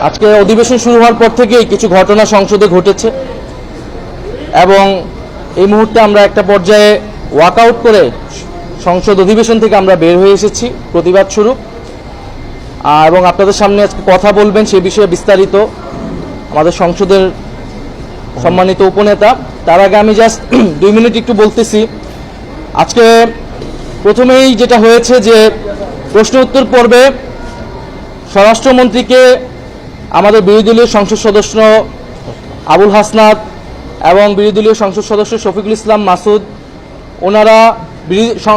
আজকে অধিবেশন শুরু হওয়ার পর থেকেই কিছু ঘটনা সংসদে ঘটেছে এবং এই মুহূর্তে আমরা একটা পর্যায়ে ওয়াকআউট করে সংসদ অধিবেশন থেকে আমরা বের হয়ে এসেছি প্রতিবাদ স্বরূপ, এবং আপনাদের সামনে আজকে কথা বলবেন সে বিষয়ে বিস্তারিত আমাদের সংসদের সম্মানিত উপনেতা। তার আগে আমি জাস্ট 2 মিনিট একটু বলতেছি। আজকে প্রথমেই যেটা হয়েছে যে প্রশ্ন উত্তর পর্বে স্বরাষ্ট্রমন্ত্রীকে আমাদের বিরোধী দলীয় সংসদ সদস্য আবুল হাসনাত এবং বিরোধী দলীয় সংসদ সদস্য শফিকুল ইসলাম মাসুদ ওনারা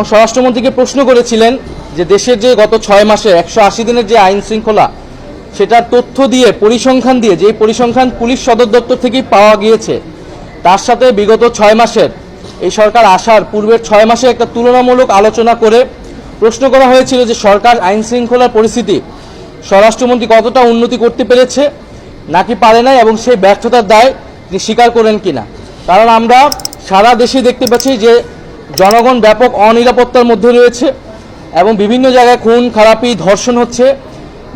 স্বরাষ্ট্রমন্ত্রীকে প্রশ্ন করেছিলেন যে দেশের যে গত 6 মাসে 180 দিনের যে আইন শৃঙ্খলা সেটার তথ্য দিয়ে পরিসংখ্যান দিয়ে, যে পরিসংখ্যান পুলিশ সদর দপ্তর থেকেই পাওয়া গিয়েছে, তার সাথে বিগত 6 মাসের এই সরকার আসার পূর্বের 6 মাসে একটা তুলনামূলক আলোচনা করে প্রশ্ন করা হয়েছিল যে সরকার আইন শৃঙ্খলার পরিস্থিতি স্বরাষ্ট্রমন্ত্রী কতটা উন্নতি করতে পেরেছে নাকি পারে নাই, এবং সেই ব্যর্থতার দায় তিনি স্বীকার করেন কিনা। কারণ আমরা সারা দেশে দেখতে পাচ্ছি যে জনগণ ব্যাপক অনিরাপত্তার মধ্যে রয়েছে এবং বিভিন্ন জায়গায় খুন খারাপি ধর্ষণ হচ্ছে,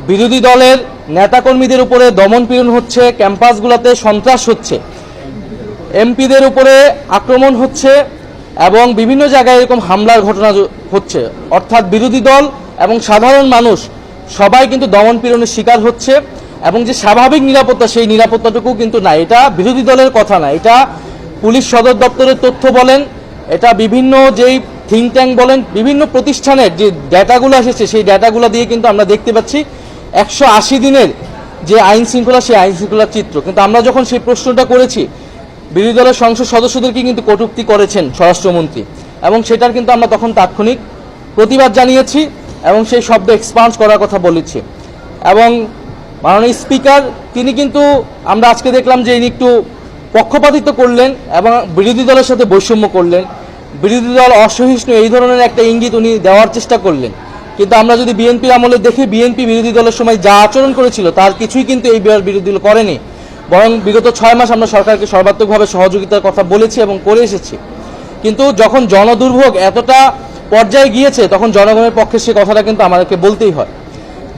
বিরোধী দলের নেতাকর্মীদের উপরে দমন পীড়ন হচ্ছে, ক্যাম্পাসগুলোতে সন্ত্রাস হচ্ছে, এমপিদের উপরে আক্রমণ হচ্ছে এবং বিভিন্ন জায়গায় এরকম হামলার ঘটনা হচ্ছে। অর্থাৎ বিরোধী দল এবং সাধারণ মানুষ সবাই কিন্তু দমন পীড়নের শিকার হচ্ছে এবং যে স্বাভাবিক নিরাপত্তা সেই নিরাপত্তাটুকু কিন্তু না। এটা বিরোধী দলের কথা না, এটা পুলিশ সদর দপ্তরের তথ্য বলেন, এটা বিভিন্ন যেই থিঙ্ক ট্যাঙ্ক বলেন, বিভিন্ন প্রতিষ্ঠানের যে ডেটাগুলো এসেছে সেই ডেটাগুলো দিয়ে কিন্তু আমরা দেখতে পাচ্ছি 180 দিনের যে আইন শৃঙ্খলা সেই আইন শৃঙ্খলার চিত্র। কিন্তু আমরা যখন সেই প্রশ্নটা করেছি বিরোধী দলের সংসদ সদস্যদেরকে কিন্তু কটূক্তি করেছেন স্বরাষ্ট্রমন্ত্রী, এবং সেটার কিন্তু আমরা তখন তাৎক্ষণিক প্রতিবাদ জানিয়েছি এবং সেই শব্দ এক্সপান্স করার কথা বলেছি। এবং মাননীয় স্পিকার তিনি কিন্তু আমরা আজকে দেখলাম যে ইনি একটু পক্ষপাতিত্ব করলেন এবং বিরোধী দলের সাথে বৈষম্য করলেন, বিরোধী দল অসহিষ্ণু এই ধরনের একটা ইঙ্গিত উনি দেওয়ার চেষ্টা করলেন। কিন্তু আমরা যদি বিএনপির আমলে দেখি, বিএনপি বিরোধী দলের সময় যা আচরণ করেছিল তার কিছুই কিন্তু এই বিরোধী দল করেনি, বরং বিগত 6 মাস আমরা সরকারকে সর্বাত্মকভাবে সহযোগিতার কথা বলেছি এবং করে এসেছি। কিন্তু যখন জনদুর্ভোগ এতটা পর্যায়ে গিয়েছে তখন জনগণের পক্ষে সে কথাটা কিন্তু আমাদেরকে বলতেই হয়।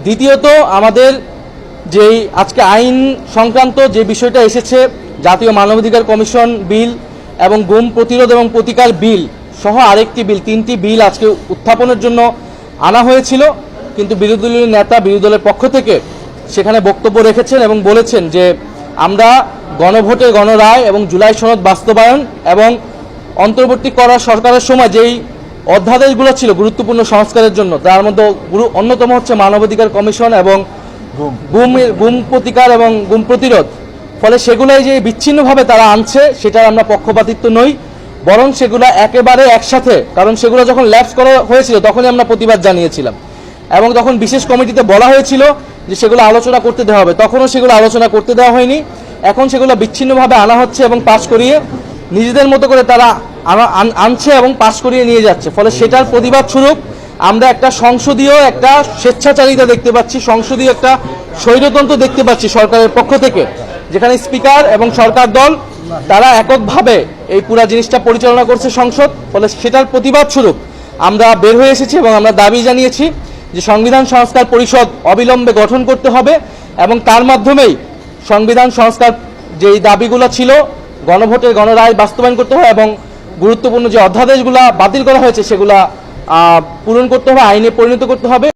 দ্বিতীয়ত আমাদের যেই আজকে আইন সংক্রান্ত যে বিষয়টা এসেছে, জাতীয় মানবাধিকার কমিশন বিল এবং গুম প্রতিরোধ এবং প্রতিকার বিল সহ আরেকটি বিল, 3টি বিল আজকে উত্থাপনের জন্য আনা হয়েছিল। কিন্তু বিরোধী দলীয় নেতা বিরোধী দলের পক্ষ থেকে সেখানে বক্তব্য রেখেছেন এবং বলেছেন যে আমরা গণভোটের গণরায় এবং জুলাই সনদ বাস্তবায়ন এবং অন্তর্বর্তী করা সরকারের সময় যেই অধ্যাদেশগুলো ছিল গুরুত্বপূর্ণ সংস্কারের জন্য, তার মধ্যে অন্যতম হচ্ছে মানবাধিকার কমিশন এবং গুম প্রতিকার এবং গুম প্রতিরোধ। ফলে সেগুলাই যে বিচ্ছিন্নভাবে তারা আনছে সেটার আমরা পক্ষপাতিত্ব নই, বরং সেগুলো একেবারে একসাথে, কারণ সেগুলো যখন ল্যাপস করা হয়েছিল তখনই আমরা প্রতিবাদ জানিয়েছিলাম এবং তখন বিশেষ কমিটিতে বলা হয়েছিল যে সেগুলো আলোচনা করতে দেওয়া হবে, তখনও সেগুলো আলোচনা করতে দেওয়া হয়নি। এখন সেগুলো বিচ্ছিন্নভাবে আনা হচ্ছে এবং পাশ করিয়ে নিজেদের মতো করে তারা আনছে এবং পাশ করিয়ে নিয়ে যাচ্ছে। ফলে সেটার প্রতিবাদ স্বরূপ আমরা একটা সংসদীয় একটা স্বেচ্ছাচারিতা দেখতে পাচ্ছি, সংসদীয় একটা স্বৈরতন্ত্র দেখতে পাচ্ছি সরকারের পক্ষ থেকে, যেখানে স্পিকার এবং সরকার দল তারা এককভাবে এই পুরা জিনিসটা পরিচালনা করছে সংসদ। ফলে সেটার প্রতিবাদ স্বরূপ আমরা বের হয়ে এসেছি এবং আমরা দাবি জানিয়েছি যে সংবিধান সংস্কার পরিষদ অবিলম্বে গঠন করতে হবে এবং তার মাধ্যমেই সংবিধান সংস্কার যেই দাবিগুলো ছিল, গণভোটের গণরায় বাস্তবায়ন করতে হবে এবং গুরুত্বপূর্ণ যে অধ্যাদেশগুলো বাতিল করা হয়েছে সেগুলা পূরণ করতে হবে, আইনে পরিণত করতে হবে।